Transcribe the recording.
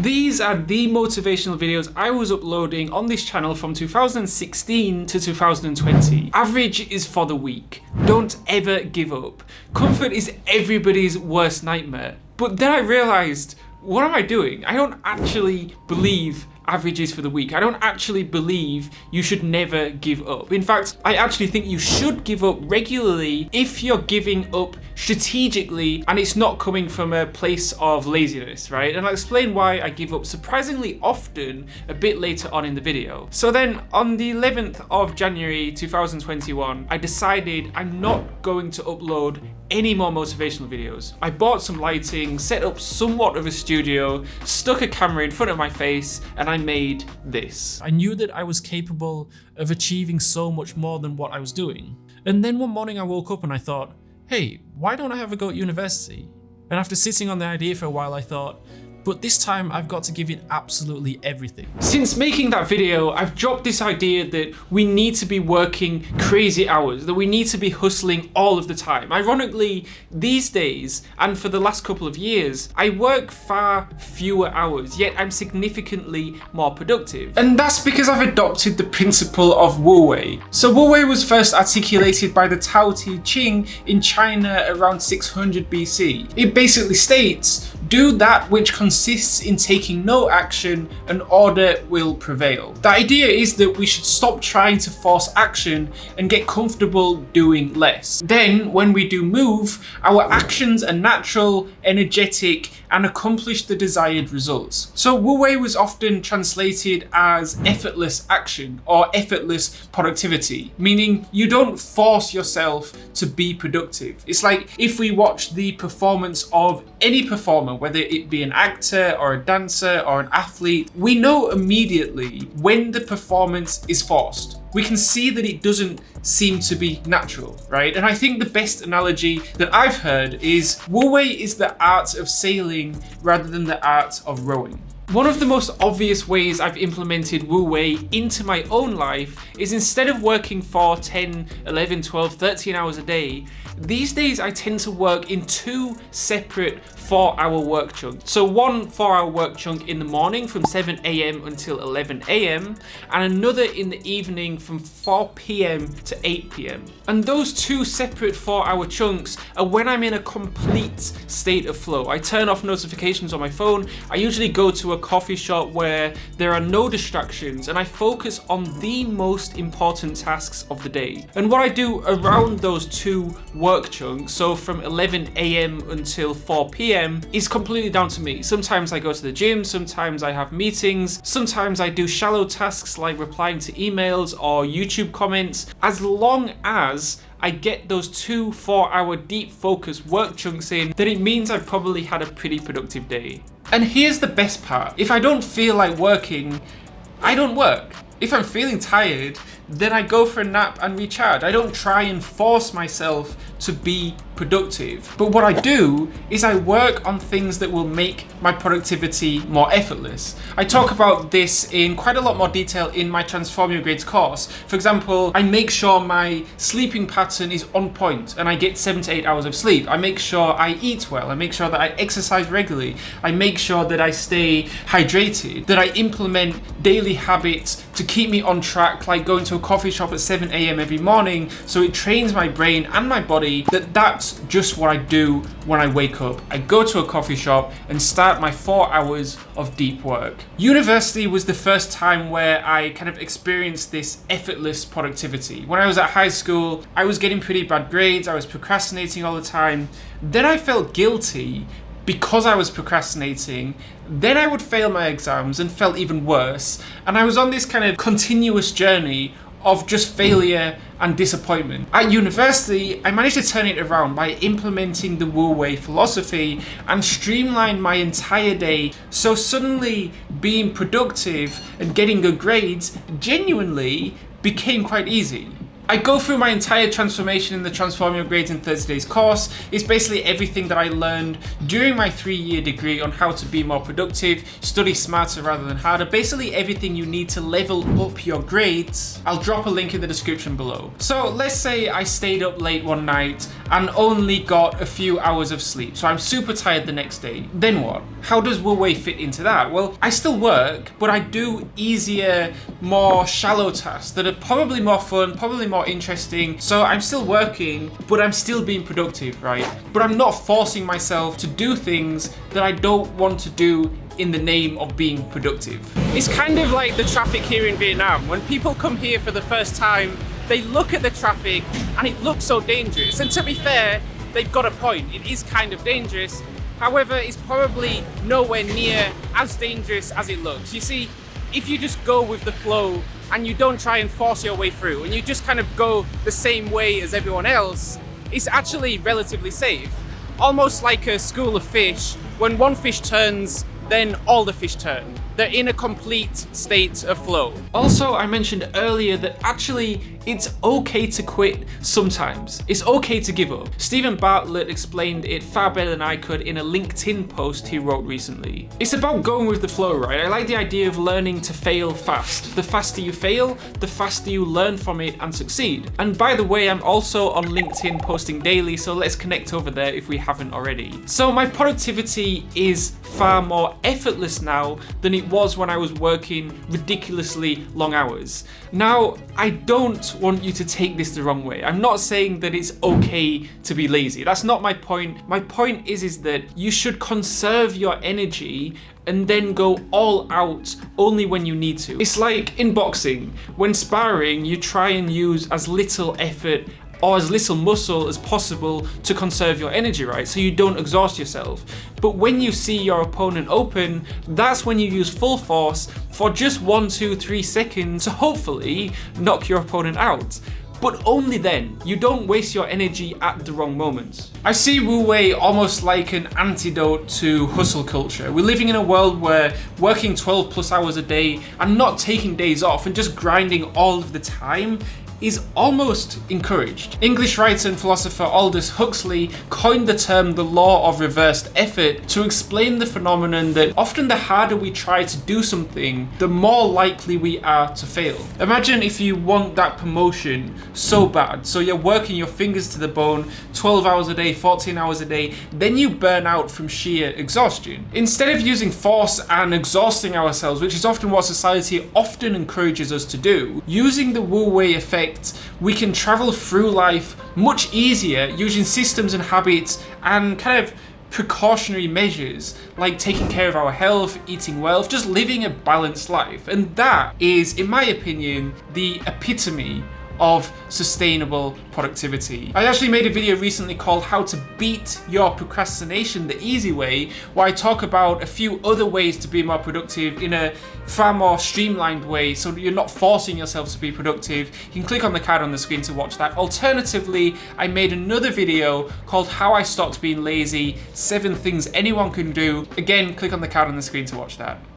These are the motivational videos I was uploading on this channel from 2016 to 2020. Average is for the weak. Don't ever give up. Comfort is everybody's worst nightmare. But then I realized, what am I doing? I don't actually believe average is for the weak. I don't actually believe you should never give up. In fact, I actually think you should give up regularly if you're giving up strategically and it's not coming from a place of laziness, right? And I'll explain why I give up surprisingly often a bit later on in the video. So then on the 11th of January 2021, I decided I'm not going to upload any more motivational videos. I bought some lighting, set up somewhat of a studio, stuck a camera in front of my face, and I made this. I knew that I was capable of achieving so much more than what I was doing. And then one morning I woke up and I thought, hey, why don't I have a go at university? And after sitting on the idea for a while, I thought, but this time I've got to give it absolutely everything. Since making that video, I've dropped this idea that we need to be working crazy hours, that we need to be hustling all of the time. Ironically, these days, and for the last couple of years, I work far fewer hours, yet I'm significantly more productive. And that's because I've adopted the principle of Wu Wei. So Wu Wei was first articulated by the Tao Te Ching in China around 600 BC. It basically states, do that which consists in taking no action and order will prevail. The idea is that we should stop trying to force action and get comfortable doing less. Then when we do move, our actions are natural, energetic, and accomplish the desired results. So Wu Wei was often translated as effortless action or effortless productivity, meaning you don't force yourself to be productive. It's like if we watch the performance of any performer, whether it be an actor or a dancer or an athlete, we know immediately when the performance is forced. We can see that it doesn't seem to be natural, right? And I think the best analogy that I've heard is Wu Wei is the art of sailing rather than the art of rowing. One of the most obvious ways I've implemented Wu Wei into my own life is instead of working for 10, 11, 12, 13 hours a day, these days I tend to work in two separate 4-hour work chunks. So one 4-hour work chunk in the morning from 7 AM until 11 AM and another in the evening from 4 PM to 8 PM. And those two separate 4-hour chunks are when I'm in a complete state of flow. I turn off notifications on my phone. I usually go to a coffee shop where there are no distractions and I focus on the most important tasks of the day. And what I do around those two work chunks, so from 11 AM until 4 PM, is completely down to me. Sometimes I go to the gym, sometimes I have meetings, sometimes I do shallow tasks like replying to emails or YouTube comments. As long as I get those two 4-hour deep focus work chunks in, then it means I've probably had a pretty productive day. And here's the best part. If I don't feel like working, I don't work. If I'm feeling tired, then I go for a nap and recharge. I don't try and force myself to be productive. But what I do is I work on things that will make my productivity more effortless. I talk about this in quite a lot more detail in my Transform Your Grades course. For example, I make sure my sleeping pattern is on point and I get 7 to 8 hours of sleep. I make sure I eat well. I make sure that I exercise regularly. I make sure that I stay hydrated, that I implement daily habits to keep me on track, like going to a coffee shop at 7 AM every morning, so it trains my brain and my body that that's just what I do when I wake up. I go to a coffee shop and start my 4 hours of deep work. University was the first time where I kind of experienced this effortless productivity. When I was at high school, I was getting pretty bad grades, I was procrastinating all the time. Then I felt guilty because I was procrastinating. Then I would fail my exams and felt even worse. And I was on this kind of continuous journey of just failure and disappointment. At university, I managed to turn it around by implementing the Wu Wei philosophy and streamline my entire day. So suddenly being productive and getting good grades genuinely became quite easy. I go through my entire transformation in the Transform Your Grades in 30 Days course. It's basically everything that I learned during my 3-year degree on how to be more productive, study smarter rather than harder, basically everything you need to level up your grades. I'll drop a link in the description below. So let's say I stayed up late one night and only got a few hours of sleep, so I'm super tired the next day. Then what? How does Wu Wei fit into that? Well, I still work, but I do easier, more shallow tasks that are probably more fun, probably more interesting. So I'm still working, but I'm still being productive, right? But I'm not forcing myself to do things that I don't want to do in the name of being productive. It's kind of like the traffic here in Vietnam. When people come here for the first time, they look at the traffic and it looks so dangerous. And to be fair, they've got a point. It is kind of dangerous. However, it's probably nowhere near as dangerous as it looks. You see, if you just go with the flow and you don't try and force your way through and you just kind of go the same way as everyone else, it's actually relatively safe. Almost like a school of fish. When one fish turns, then all the fish turn. They're in a complete state of flow. Also, I mentioned earlier that actually it's okay to quit sometimes. It's okay to give up. Stephen Bartlett explained it far better than I could in a LinkedIn post he wrote recently. It's about going with the flow, right? I like the idea of learning to fail fast. The faster you fail, the faster you learn from it and succeed. And by the way, I'm also on LinkedIn posting daily, so let's connect over there if we haven't already. So my productivity is far more effortless now than it was when I was working ridiculously long hours. Now, I don't want you to take this the wrong way. I'm not saying that it's okay to be lazy. That's not my point. My point is that you should conserve your energy and then go all out only when you need to. It's like in boxing. When sparring, you try and use as little effort or as little muscle as possible to conserve your energy, right? So you don't exhaust yourself. But when you see your opponent open, that's when you use full force for just 1, 2, 3 seconds to hopefully knock your opponent out. But only then. You don't waste your energy at the wrong moments. I see Wu Wei almost like an antidote to hustle culture. We're living in a world where working 12+ hours a day and not taking days off and just grinding all of the time is almost encouraged. English writer and philosopher Aldous Huxley coined the term the law of reversed effort to explain the phenomenon that often the harder we try to do something, the more likely we are to fail. Imagine if you want that promotion so bad, so you're working your fingers to the bone 12 hours a day, 14 hours a day, then you burn out from sheer exhaustion. Instead of using force and exhausting ourselves, which is often what society often encourages us to do, using the Wu Wei effect, we can travel through life much easier using systems and habits and kind of precautionary measures like taking care of our health, eating well, just living a balanced life. And that is, in my opinion, the epitome of sustainable productivity. I actually made a video recently called How to Beat Your Procrastination the Easy Way, where I talk about a few other ways to be more productive in a far more streamlined way so that you're not forcing yourself to be productive. You can click on the card on the screen to watch that. Alternatively, I made another video called How I Stopped Being Lazy, 7 Things Anyone Can Do. Again, click on the card on the screen to watch that.